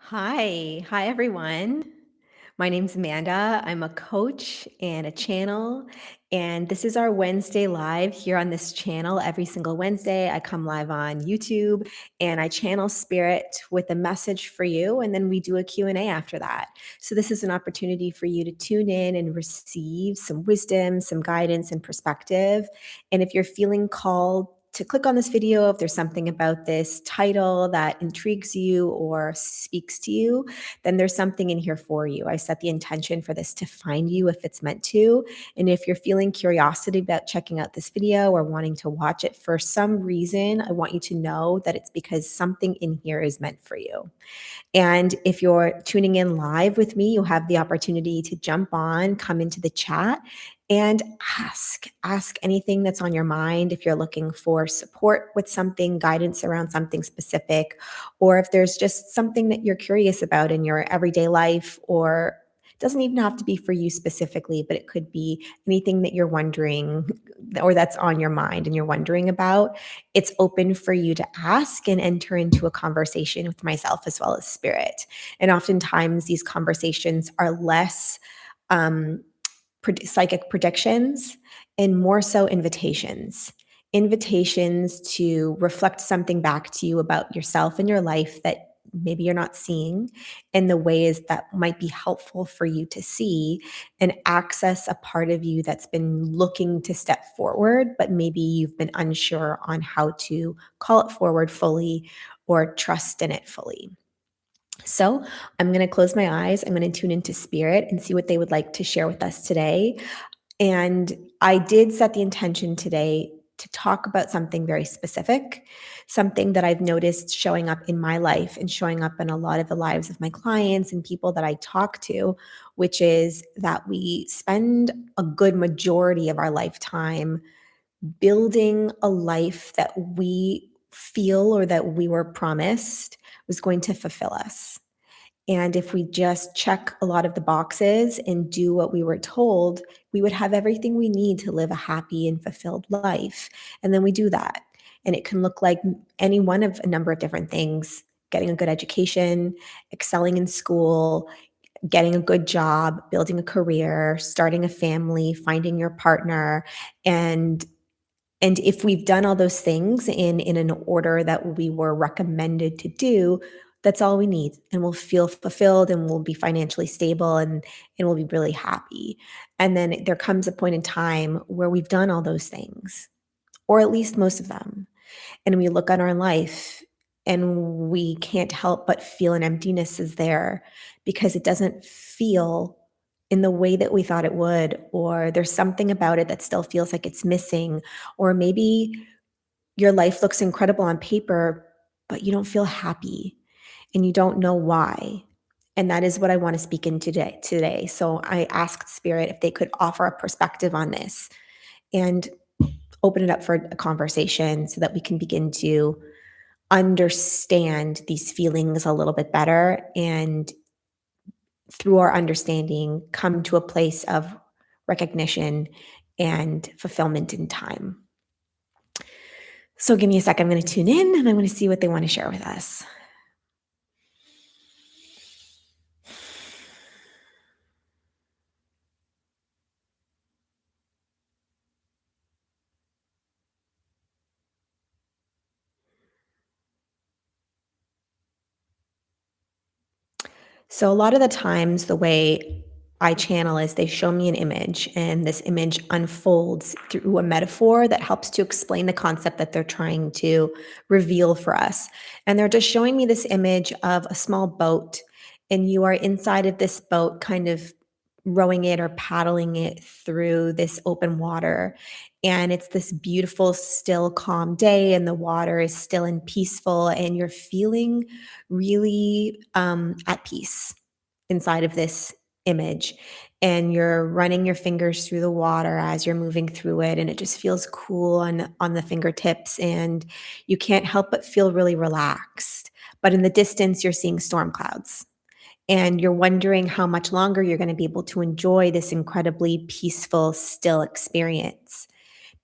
Hi everyone. My name's Amanda. I'm a coach and a channel, and this is our Wednesday live here on this channel. Every single Wednesday, I come live on YouTube and I channel spirit with a message for you, and then we do a Q&A after that. So this is an opportunity for you to tune in and receive some wisdom, some guidance and perspective. And if you're feeling called to click on this video, if there's something about this title that intrigues you or speaks to you, then there's something in here for you. I set the intention for this to find you if it's meant to. And if you're feeling curiosity about checking out this video or wanting to watch it for some reason, I want you to know that it's because something in here is meant for you. And if you're tuning in live with me, you have the opportunity to jump on, come into the chat, and ask anything that's on your mind. If you're looking for support with something, guidance around something specific, or if there's just something that you're curious about in your everyday life, or it doesn't even have to be for you specifically, but it could be anything that you're wondering or that's on your mind and you're wondering about. It's open for you to ask and enter into a conversation with myself as well as spirit. And oftentimes these conversations are less um, psychic predictions and more so invitations to reflect something back to you about yourself and your life that maybe you're not seeing, in the ways that might be helpful for you to see and access a part of you that's been looking to step forward, but maybe you've been unsure on how to call it forward fully or trust in it fully. So I'm going to close my eyes. I'm going to tune into spirit and see what they would like to share with us today. And I did set the intention today to talk about something very specific, something that I've noticed showing up in my life and showing up in a lot of the lives of my clients and people that I talk to, which is that we spend a good majority of our lifetime building a life that we feel or that we were promised was going to fulfill us. And if we just check a lot of the boxes and do what we were told, we would have everything we need to live a happy and fulfilled life. And then we do that. And it can look like any one of a number of different things: getting a good education, excelling in school, getting a good job, building a career, starting a family, finding your partner. And if we've done all those things in an order that we were recommended to do, that's all we need, and we'll feel fulfilled and we'll be financially stable and we'll be really happy. And then there comes a point in time where we've done all those things, or at least most of them, and we look at our life and we can't help but feel an emptiness is there because it doesn't feel in the way that we thought it would, or there's something about it that still feels like it's missing, or maybe your life looks incredible on paper, but you don't feel happy and you don't know why. And that is what I want to speak in today. So I asked spirit if they could offer a perspective on this and open it up for a conversation so that we can begin to understand these feelings a little bit better, and through our understanding come to a place of recognition and fulfillment in time. So give me a sec. I'm going to tune in and I'm going to see what they want to share with us. So a lot of the times the way I channel is they show me an image, and this image unfolds through a metaphor that helps to explain the concept that they're trying to reveal for us. And they're just showing me this image of a small boat, and you are inside of this boat kind of rowing it or paddling it through this open water. And it's this beautiful, still, calm day, and the water is still and peaceful, and you're feeling really at peace inside of this image. And you're running your fingers through the water as you're moving through it, and it just feels cool on the fingertips, and you can't help but feel really relaxed. But in the distance, you're seeing storm clouds, and you're wondering how much longer you're going to be able to enjoy this incredibly peaceful, still experience.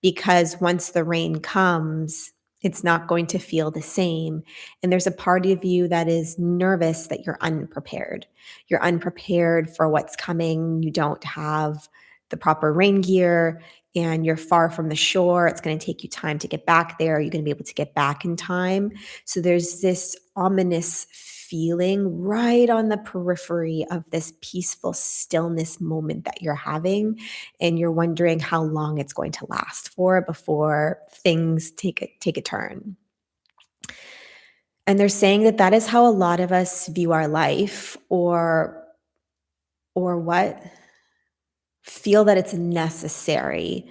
Because once the rain comes, It's not going to feel the same. And there's a part of you that is nervous that you're unprepared. You're unprepared for what's coming. You don't have the proper rain gear and you're far from the shore. It's going to take you time to get back there. You're going to be able to get back in time. So there's this ominous feeling right on the periphery of this peaceful stillness moment that you're having, and you're wondering how long it's going to last for before things take a turn. And they're saying that that is how a lot of us view our life, or what, feel that it's necessary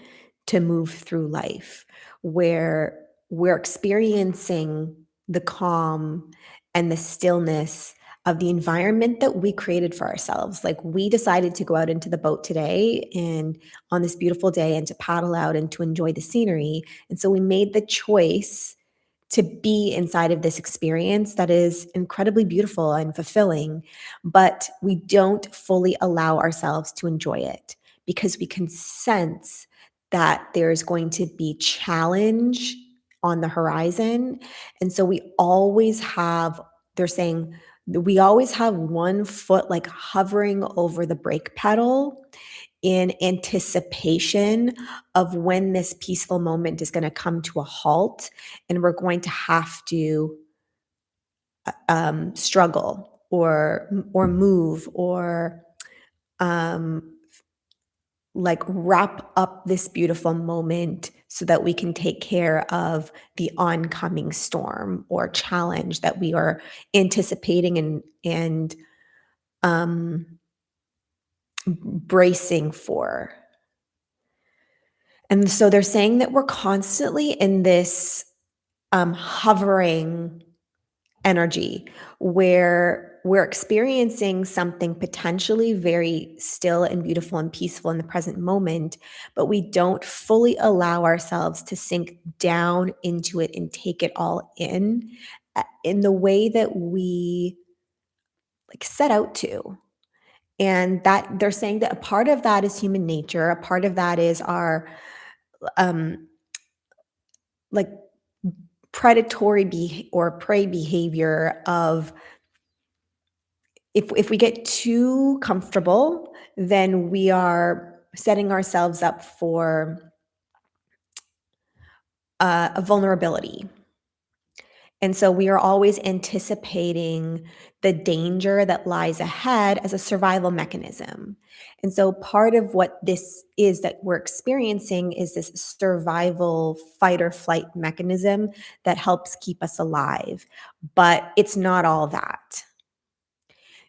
to move through life, where we're experiencing the calm and the stillness of the environment that we created for ourselves. Like, we decided to go out into the boat today and on this beautiful day and to paddle out and to enjoy the scenery. And so we made the choice to be inside of this experience that is incredibly beautiful and fulfilling, but we don't fully allow ourselves to enjoy it because we can sense that there's going to be challenge on the horizon. And so we always have, they're saying, we always have one foot like hovering over the brake pedal in anticipation of when this peaceful moment is going to come to a halt, and we're going to have to struggle or move or um, like wrap up this beautiful moment so that we can take care of the oncoming storm or challenge that we are anticipating and um, bracing for. And so they're saying that we're constantly in this hovering energy where we're experiencing something potentially very still and beautiful and peaceful in the present moment, but we don't fully allow ourselves to sink down into it and take it all in the way that we like set out to. And that they're saying that a part of that is human nature, a part of that is our um like predatory or prey behavior of, if we get too comfortable, then we are setting ourselves up for a vulnerability. And so we are always anticipating the danger that lies ahead as a survival mechanism. And so part of what this is that we're experiencing is this survival fight or flight mechanism that helps keep us alive. But it's not all that.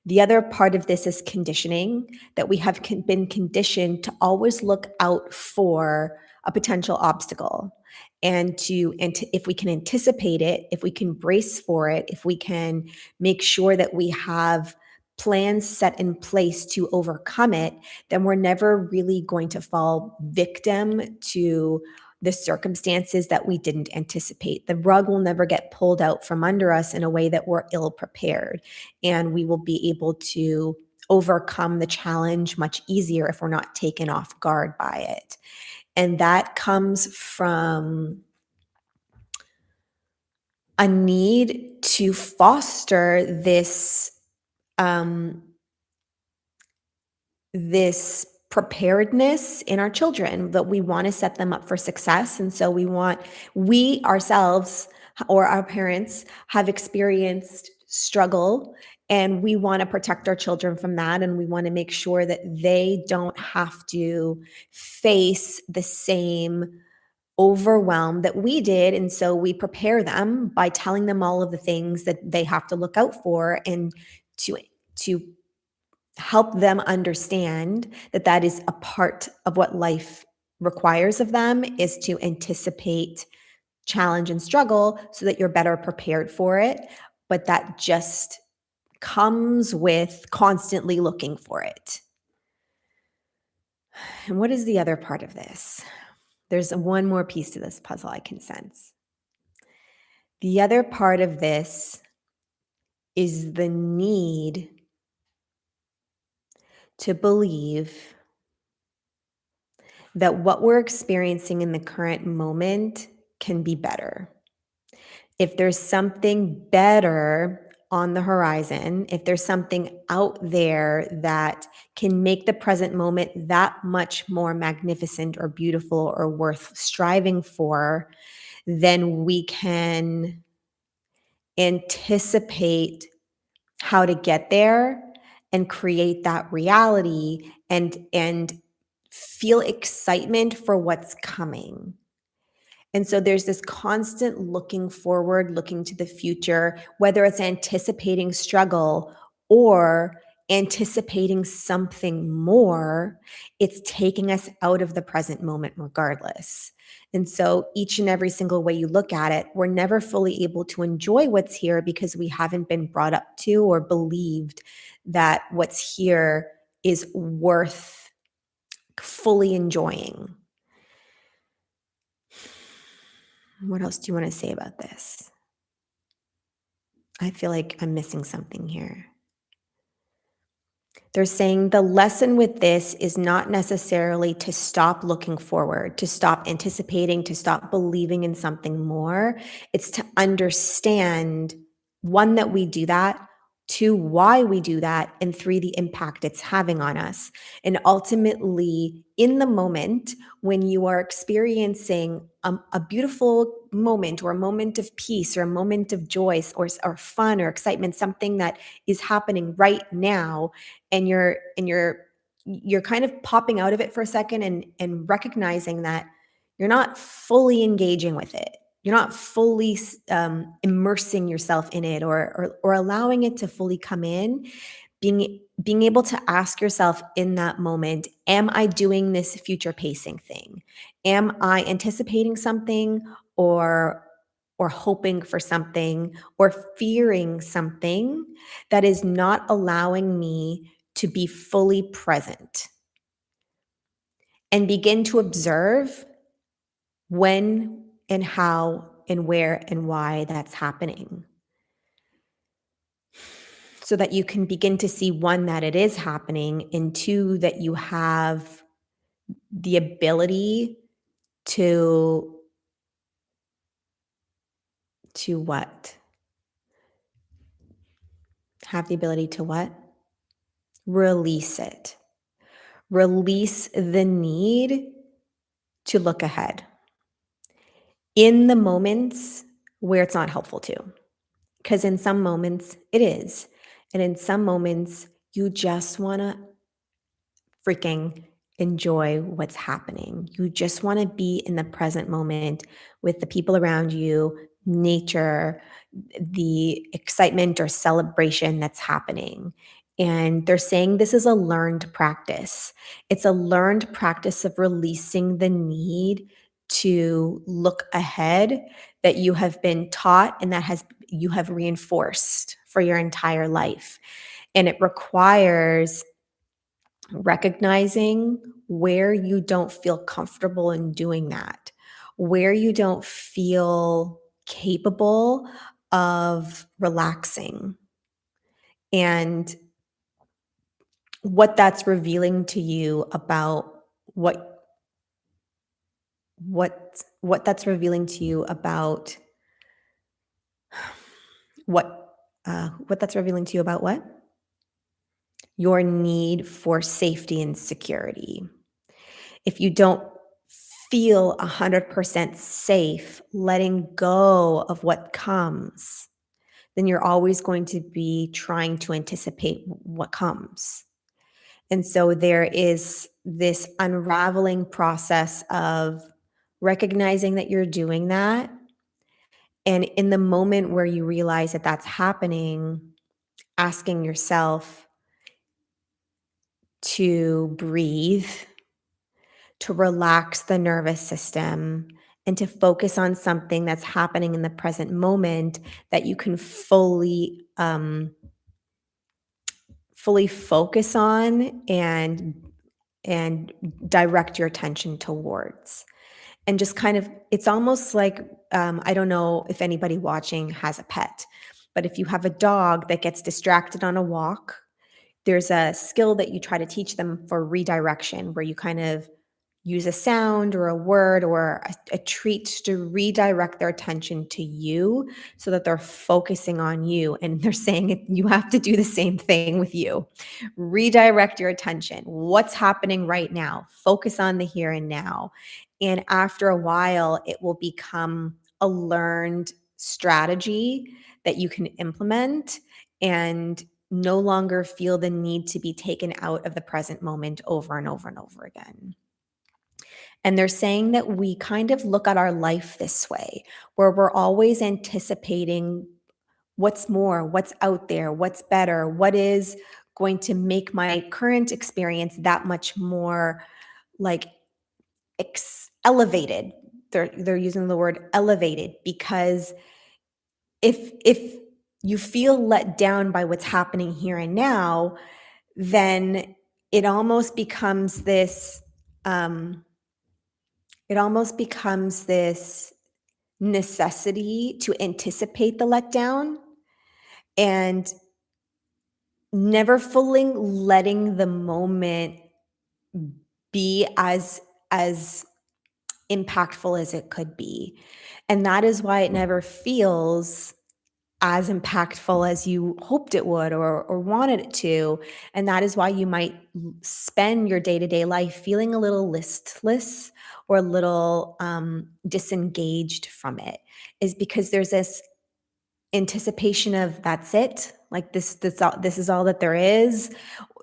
The other part of this is conditioning, that we have been conditioned to always look out for a potential obstacle, and if we can anticipate it, if we can brace for it, if we can make sure that we have plans set in place to overcome it, then we're never really going to fall victim to the circumstances that we didn't anticipate. The rug will never get pulled out from under us in a way that we're ill prepared, and we will be able to overcome the challenge much easier if we're not taken off guard by it. And that comes from a need to foster um, this preparedness in our children, that we want to set them up for success. And so we ourselves or our parents have experienced struggle, and we want to protect our children from that. And we want to make sure that they don't have to face the same overwhelm that we did. And so we prepare them by telling them all of the things that they have to look out for, and to to help them understand that that is a part of what life requires of them, is to anticipate challenge and struggle so that you're better prepared for it. But that just comes with constantly looking for it. And what is the other part of this? There's one more piece to this puzzle I can sense. The other part of this is the need to believe that what we're experiencing in the current moment can be better. If there's something better on the horizon, if there's something out there that can make the present moment that much more magnificent or beautiful or worth striving for, then we can anticipate how to get there and create that reality and feel excitement for what's coming. And so there's this constant looking forward, looking to the future, whether it's anticipating struggle or anticipating something more, it's taking us out of the present moment regardless. And so each and every single way you look at it, we're never fully able to enjoy what's here because we haven't been brought up to or believed that what's here is worth fully enjoying. What else do you want to say about this? I feel like I'm missing something here. They're saying the lesson with this is not necessarily to stop looking forward, to stop anticipating, to stop believing in something more. It's to understand, one, that we do that, two, why we do that, and three, the impact it's having on us. And ultimately, in the moment, when you are experiencing a beautiful moment or a moment of peace or a moment of joy or fun or excitement, something that is happening right now, and you're kind of popping out of it for a second and recognizing that you're not fully engaging with it. You're not fully immersing yourself in it or allowing it to fully come in. Being able to ask yourself in that moment, am I doing this future pacing thing? Am I anticipating something or or hoping for something or fearing something that is not allowing me to be fully present? And begin to observe when and how and where and why that's happening, so that you can begin to see, one, that it is happening, and two, that you have the ability to what? Have the ability to what? Release it. Release the need to look ahead in the moments where it's not helpful to. Because in some moments it is. And in some moments you just want to freaking enjoy what's happening. You just want to be in the present moment with the people around you, nature, the excitement or celebration that's happening. And they're saying this is a learned practice. It's a learned practice of releasing the need to look ahead that you have been taught and that has you have reinforced for your entire life. And it requires recognizing where you don't feel comfortable in doing that, where you don't feel capable of relaxing, and what that's revealing to you about what that's revealing to you about what that's revealing to you about what? Your need for safety and security. If you don't feel 100% safe letting go of what comes, then you're always going to be trying to anticipate what comes. And so there is this unraveling process of recognizing that you're doing that. And in the moment where you realize that that's happening, asking yourself to breathe, to relax the nervous system, and to focus on something that's happening in the present moment that you can fully focus on and direct your attention towards. And just kind of, it's almost like, I don't know if anybody watching has a pet, but if you have a dog that gets distracted on a walk, there's a skill that you try to teach them for redirection, where you kind of use a sound or a word or a treat to redirect their attention to you so that they're focusing on you. And they're saying you have to do the same thing with you. Redirect your attention. What's happening right now? Focus on the here and now. And after a while, it will become a learned strategy that you can implement and no longer feel the need to be taken out of the present moment over and over and over again. And they're saying that we kind of look at our life this way, where we're always anticipating what's more, what's out there, what's better, what is going to make my current experience that much more like elevated. They're using the word elevated because if you feel let down by what's happening here and now, then it almost becomes this um, it almost becomes this necessity to anticipate the letdown and never fully letting the moment be as impactful as it could be. And that is why it never feels as impactful as you hoped it would or wanted it to. And that is why you might spend your day to day life feeling a little listless or a little disengaged from it, is because there's this anticipation of that's it. Like this is all that there is.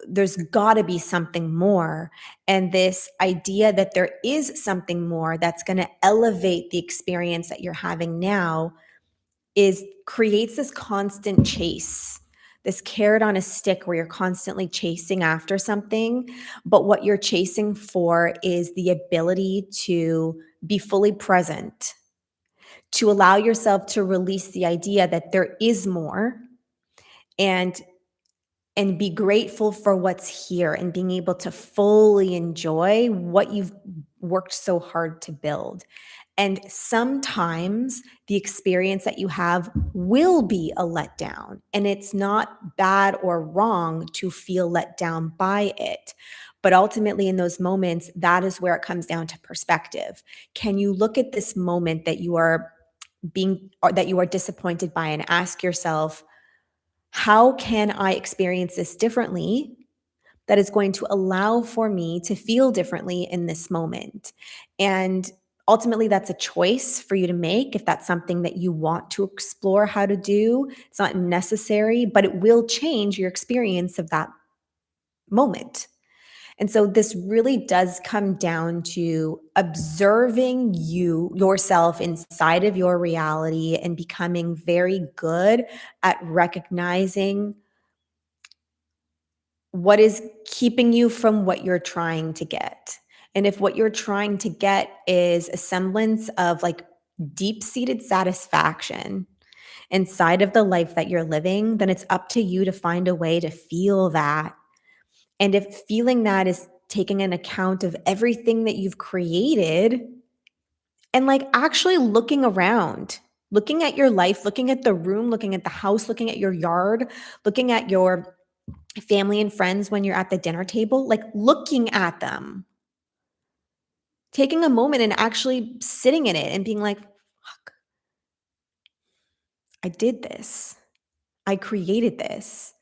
There's got to be something more. And this idea that there is something more that's going to elevate the experience that you're having now is creates this constant chase, this carrot on a stick where you're constantly chasing after something. But what you're chasing for is the ability to be fully present, to allow yourself to release the idea that there is more and be grateful for what's here and being able to fully enjoy what you've worked so hard to build. And sometimes the experience that you have will be a letdown, and it's not bad or wrong to feel let down by it. But ultimately, in those moments, that is where it comes down to perspective. Can you look at this moment that you are or that you are disappointed by and ask yourself, how can I experience this differently that is going to allow for me to feel differently in this moment? And ultimately, that's a choice for you to make if that's something that you want to explore how to do. It's not necessary, but it will change your experience of that moment. And so this really does come down to observing yourself inside of your reality and becoming very good at recognizing what is keeping you from what you're trying to get. And if what you're trying to get is a semblance of like deep-seated satisfaction inside of the life that you're living, then it's up to you to find a way to feel that. And if feeling that is taking an account of everything that you've created and like actually looking around, looking at your life, looking at the room, looking at the house, looking at your yard, looking at your family and friends when you're at the dinner table, like looking at them, taking a moment and actually sitting in it and being like, fuck, I did this. I created this.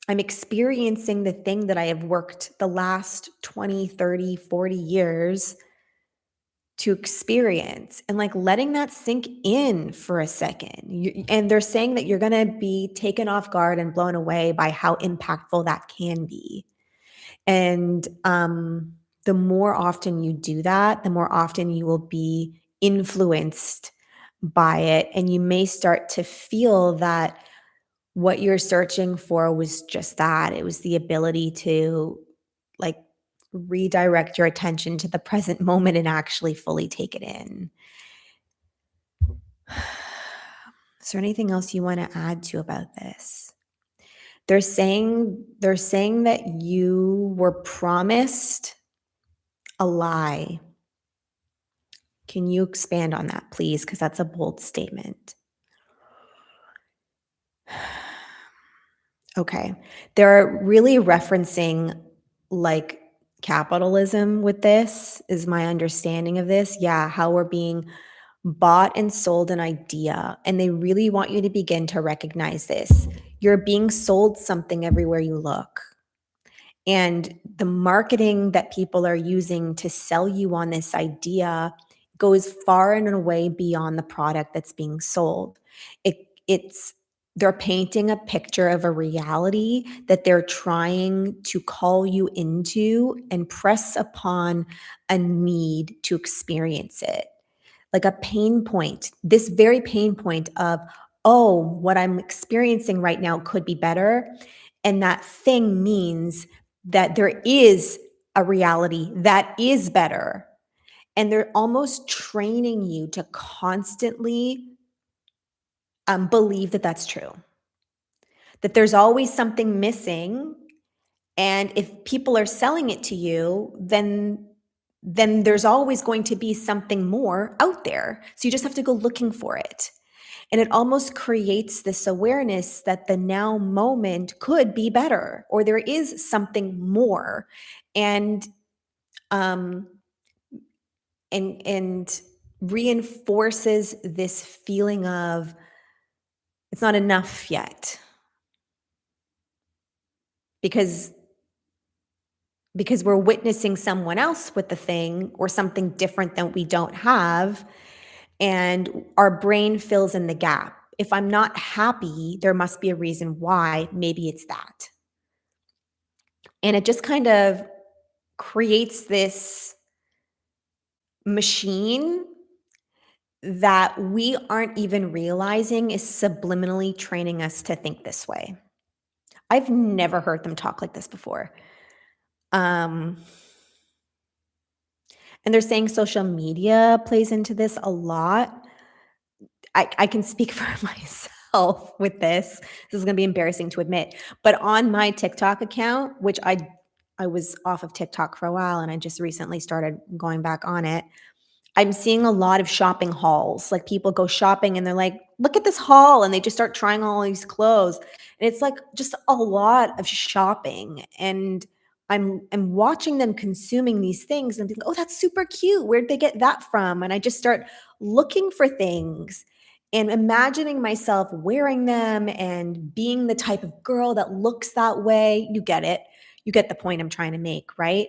I'm experiencing the thing that I have worked the last 20, 30, 40 years to experience, and like letting that sink in for a second. And they're saying that you're going to be taken off guard and blown away by how impactful that can be. And the more often you do that, the more often you will be influenced by it. And you may start to feel that what you're searching for was just that. It was the ability to like redirect your attention to the present moment and actually fully take it in. Is there anything else you want to add to about this? They're saying that you were promised a lie. Can you expand on that, please? Because that's a bold statement. Okay. They're really referencing like capitalism with this, is my understanding of this. Yeah, how we're being bought and sold an idea, and they really want you to begin to recognize this. You're being sold something everywhere you look. And the marketing that people are using to sell you on this idea goes far and away beyond the product that's being sold. It's they're painting a picture of a reality that they're trying to call you into and press upon a need to experience it, like a pain point, this very pain point of, oh, what I'm experiencing right now could be better. And that thing means that there is a reality that is better. And they're almost training you to constantly believe that that's true, that there's always something missing. And if people are selling it to you, then there's always going to be something more out there. So you just have to go looking for it. And it almost creates this awareness that the now moment could be better, or there is something more. And um and reinforces this feeling of it's not enough yet, because we're witnessing someone else with the thing or something different that we don't have, and our brain fills in the gap. If I'm not happy, there must be a reason why. Maybe it's that. And it just kind of creates this machine that we aren't even realizing is subliminally training us to think this way. I've never heard them talk like this before. Um, and they're saying social media plays into this a lot. I can speak for myself with this. This is gonna be embarrassing to admit, but on my TikTok account, which I was off of TikTok for a while and I just recently started going back on it, I'm seeing a lot of shopping hauls. Like people go shopping and they're like, look at this haul. And they just start trying all these clothes. And it's like just a lot of shopping. And I'm watching them consuming these things and thinking, oh, that's super cute. Where'd they get that from? And I just start looking for things and imagining myself wearing them and being the type of girl that looks that way. You get it. You get the point I'm trying to make, right?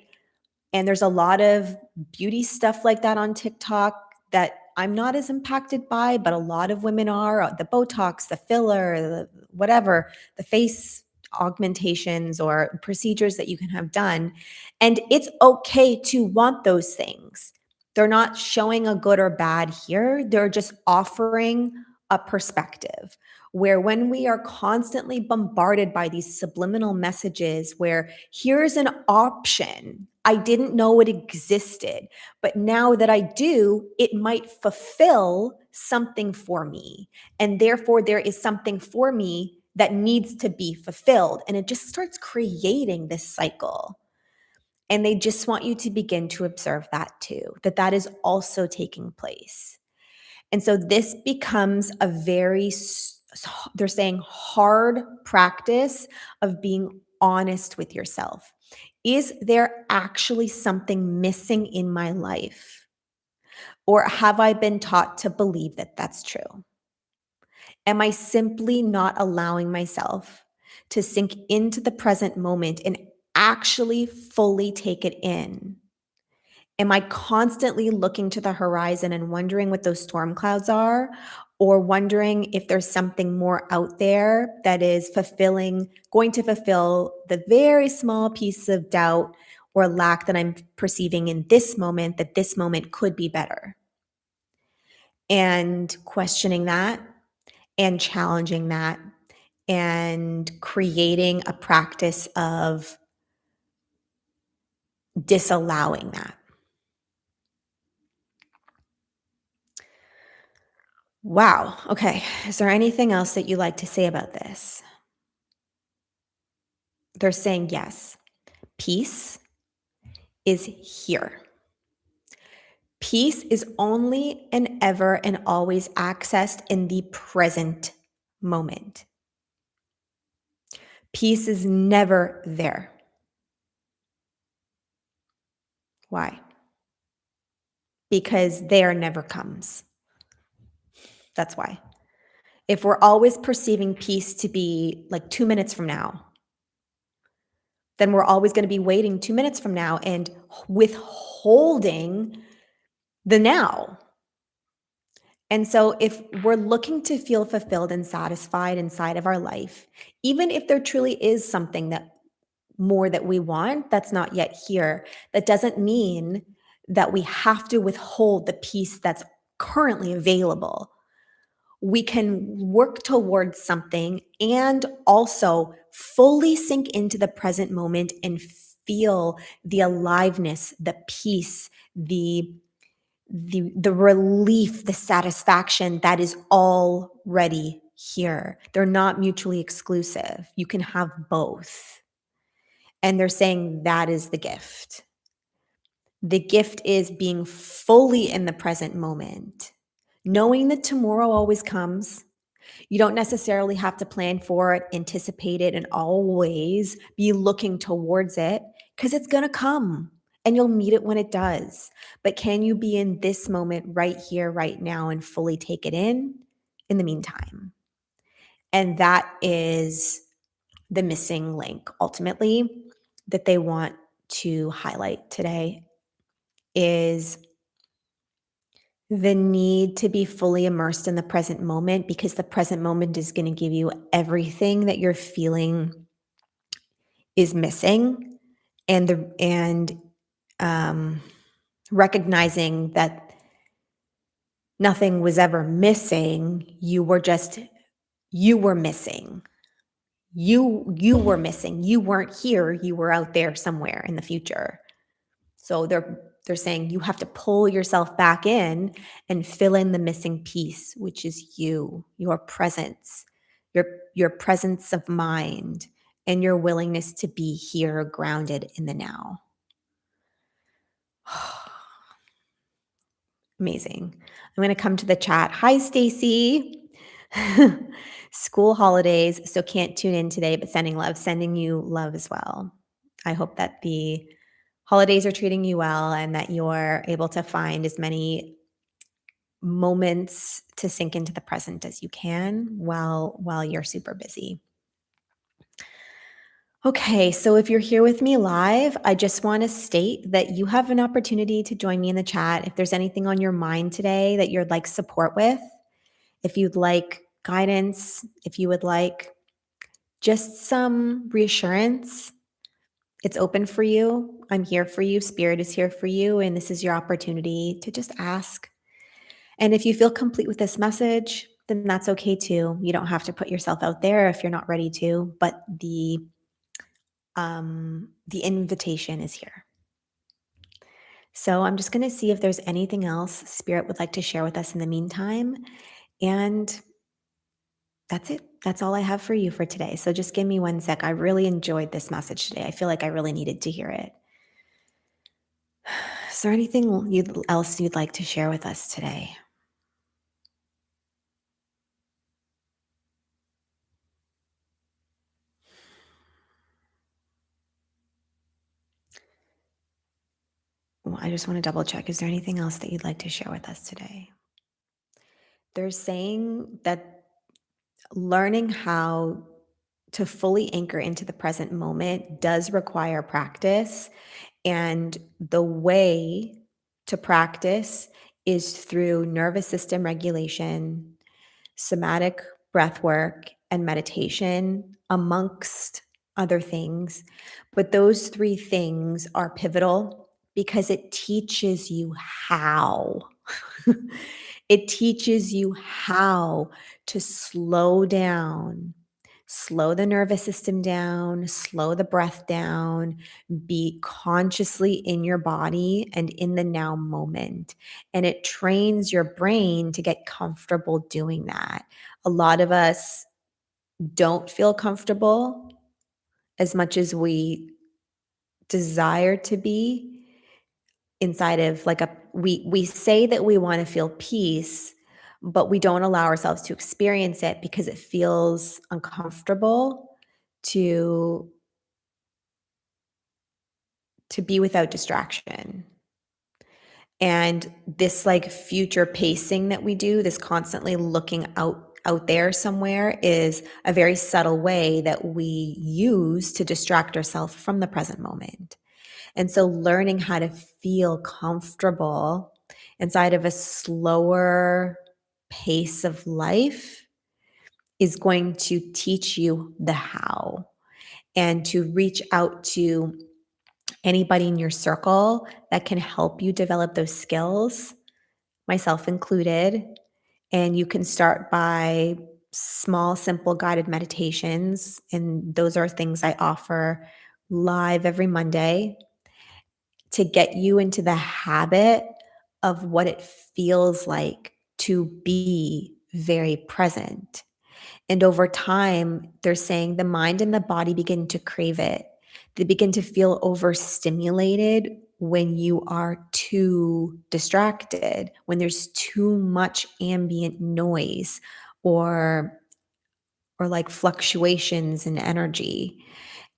And there's a lot of beauty stuff like that on TikTok that I'm not as impacted by, but a lot of women are. The Botox, the filler, the whatever, the face augmentations or procedures that you can have done. And it's okay to want those things. They're not showing a good or bad here. They're just offering a perspective where when we are constantly bombarded by these subliminal messages where here's an option, I didn't know it existed, but now that I do, it might fulfill something for me. And therefore, there is something for me that needs to be fulfilled. And it just starts creating this cycle. And they just want you to begin to observe that too, that that is also taking place. And so this becomes a very, they're saying, hard practice of being honest with yourself. Is there actually something missing in my life? Or have I been taught to believe that that's true? Am I simply not allowing myself to sink into the present moment and actually fully take it in? Am I constantly looking to the horizon and wondering what those storm clouds are, or wondering if there's something more out there that is going to fulfill the very small piece of doubt or lack that I'm perceiving in this moment, that this moment could be better? And questioning that and challenging that and creating a practice of disallowing that. Wow. Okay. Is there anything else that you like to say about this? They're saying yes. Peace is here. Peace is only and ever and always accessed in the present moment. Peace is never there. Why? Because there never comes. That's why. If we're always perceiving peace to be like 2 minutes from now, then we're always gonna be waiting 2 minutes from now and withholding the now. And so if we're looking to feel fulfilled and satisfied inside of our life, even if there truly is something that more that we want that's not yet here, that doesn't mean that we have to withhold the peace that's currently available. We can work towards something and also fully sink into the present moment and feel the aliveness, the peace, the relief, the satisfaction that is already here. They're not mutually exclusive. You can have both. And they're saying that is the gift. The gift is being fully in the present moment, knowing that tomorrow always comes. You don't necessarily have to plan for it, anticipate it, and always be looking towards it because it's going to come and you'll meet it when it does. But can you be in this moment right here, right now, and fully take it in the meantime? And that is the missing link ultimately that they want to highlight today is the need to be fully immersed in the present moment because the present moment is going to give you everything that you're feeling is missing and um, recognizing that nothing was ever missing. You were missing. You were missing. You weren't here. You were out there somewhere in the future. So they're saying you have to pull yourself back in and fill in the missing piece, which is you, your presence, your presence of mind, and your willingness to be here grounded in the now. Amazing. I'm going to come to the chat. Hi, Stacy. School holidays, so can't tune in today, but sending love, sending you love as well. I hope that the holidays are treating you well and that you're able to find as many moments to sink into the present as you can while you're super busy. Okay, so if you're here with me live, I just want to state that you have an opportunity to join me in the chat. If there's anything on your mind today that you'd like support with, if you'd like guidance, if you would like just some reassurance, it's open for you. I'm here for you. Spirit is here for you. And this is your opportunity to just ask. And if you feel complete with this message, then that's okay too. You don't have to put yourself out there if you're not ready to, but the invitation is here. So I'm just going to see if there's anything else Spirit would like to share with us in the meantime. And that's it. That's all I have for you for today. So just give me 1 sec. I really enjoyed this message today. I feel like I really needed to hear it. Is there anything else you'd like to share with us today? Well, I just want to double check. Is there anything else that you'd like to share with us today? They're saying that learning how to fully anchor into the present moment does require practice. And the way to practice is through nervous system regulation, somatic breath work, and meditation, amongst other things. But those three things are pivotal because it teaches you how. It teaches you how to slow down, slow the nervous system down, slow the breath down, be consciously in your body and in the now moment. And it trains your brain to get comfortable doing that. A lot of us don't feel comfortable as much as we desire to be inside of like we say that we want to feel peace, but we don't allow ourselves to experience it because it feels uncomfortable to to be without distraction. And this like future pacing that we do, this constantly looking out there somewhere, is a very subtle way that we use to distract ourselves from the present moment. And so learning how to feel comfortable inside of a slower pace of life is going to teach you the how, and to reach out to anybody in your circle that can help you develop those skills, myself included. And you can start by small, simple guided meditations. And those are things I offer live every Monday to get you into the habit of what it feels like to be very present. And over time, they're saying the mind and the body begin to crave it. They begin to feel overstimulated when you are too distracted, when there's too much ambient noise or like fluctuations in energy.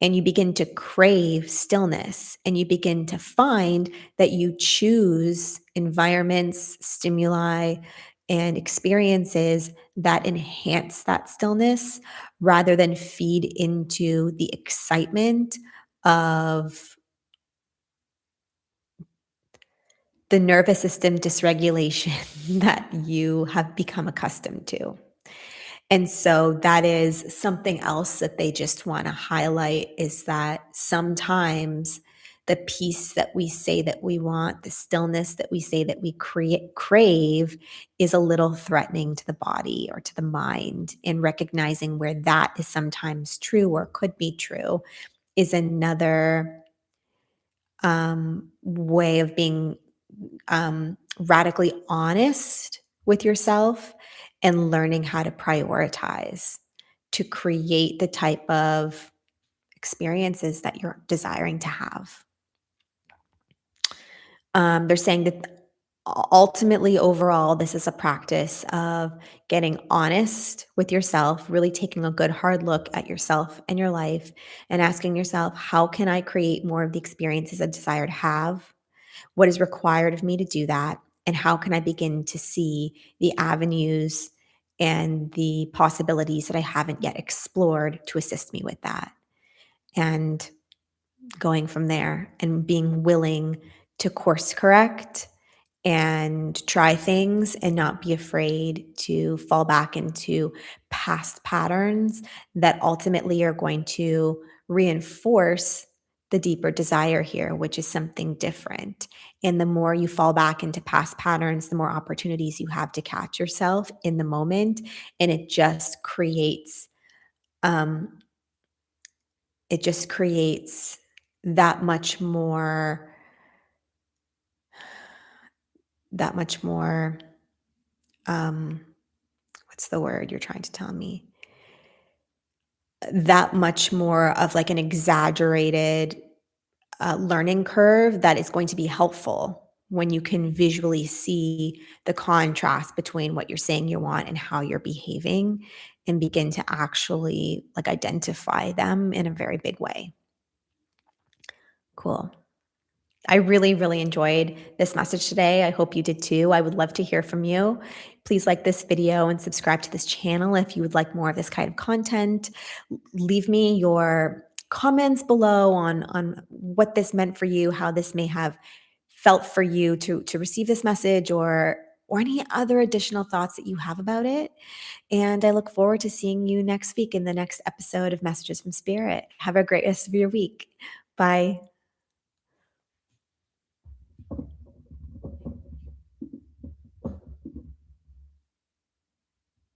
And you begin to crave stillness, and you begin to find that you choose environments, stimuli, and experiences that enhance that stillness rather than feed into the excitement of the nervous system dysregulation that you have become accustomed to. And so that is something else that they just want to highlight, is that sometimes the peace that we say that we want, the stillness that we say that we crave, is a little threatening to the body or to the mind. And recognizing where that is sometimes true or could be true is another way of being radically honest with yourself and learning how to prioritize to create the type of experiences that you're desiring to have. They're saying that ultimately, overall, this is a practice of getting honest with yourself, really taking a good hard look at yourself and your life, and asking yourself, how can I create more of the experiences I desire to have? What is required of me to do that? And how can I begin to see the avenues and the possibilities that I haven't yet explored to assist me with that? And going from there and being willing to course correct and try things and not be afraid to fall back into past patterns that ultimately are going to reinforce the deeper desire here, which is something different. And the more you fall back into past patterns, the more opportunities you have to catch yourself in the moment. And um, it just creates that much more, that much more, um, what's the word you're trying to tell me? That much more of like an exaggerated learning curve that is going to be helpful when you can visually see the contrast between what you're saying you want and how you're behaving, and begin to actually like identify them in a very big way. Cool. I really, really enjoyed this message today. I hope you did too. I would love to hear from you. Please like this video and subscribe to this channel if you would like more of this kind of content. Leave me your comments below on what this meant for you, how this may have felt for you to receive this message, or any other additional thoughts that you have about it. And I look forward to seeing you next week in the next episode of Messages from Spirit. Have a great rest of your week. Bye.